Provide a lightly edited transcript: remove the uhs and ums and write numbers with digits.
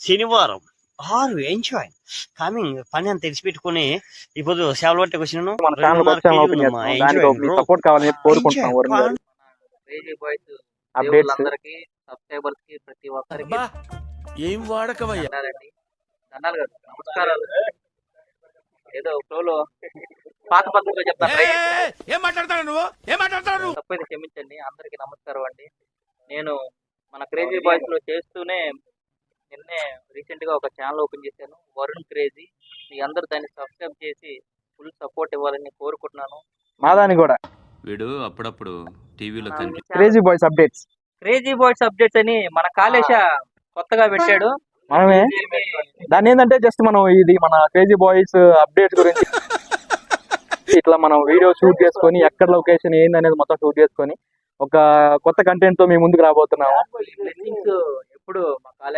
శనివారం 6 enjoy coming పని అని తెలిసిపెట్టుకుని ఇప్పుడు సేవలు పట్టుకు వచ్చినాను. మన ఛానల్ వచ్చి ఓపెన్ చేస్తున్నాం. దానికి మీ సపోర్ట్ కావాలని చెప్పి కోరుకుంటున్నాం. వరుణ్ గారు క్రేజీ బాయ్స్ అప్డేట్స్ అందరికి సబ్స్క్రైబర్స్ కి ప్రతి ఒక్కరికి ఏం వాడకమయ్యా దండాలు కాదు నమస్కారాలు. ఏదో ఫ్లోలో పాత పద్ధతిలో చెప్తాను. ఏం మాట్లాడతాడు నువ్వు ఏం మాట్లాడతాడు? తప్పైతే క్షమించండి. అందరికి నమస్కారం అండి. నేను మన క్రేజీ బాయ్స్ లో చేస్తూనే నిన్నే రీసెంట్ గా ఒక ఛానల్ ఓపెన్ చేశాను, వరుణ్ క్రేజీ. మీ అందరూ దాన్ని సబ్స్క్రైబ్ చేసి ఫుల్ సపోర్ట్ ఇవ్వాలని కోరుకుంటున్నాను. మాదాని కూడా వీడు అప్పుడప్పుడు టీవీలో క్రేజీ బాయ్స్ అప్డేట్స్ అని మన కాళేశ కొత్తగా పెట్టాడు. మనమే దాన్ని ఏంటంటే జస్ట్ మనం ఇది మన క్రేజీ బాయ్స్ అప్డేట్స్ గురించి ఇట్లా మనం వీడియో షూట్ చేసుకొని ఎక్కడ లొకేషన్ ఏంది అనేది మొత్తం షూట్ చేసుకొని ఒక కొత్త కంటెంట్ తో మేము ముందుకు రాబోతున్నాము. ఎప్పుడు మా కాలేజ్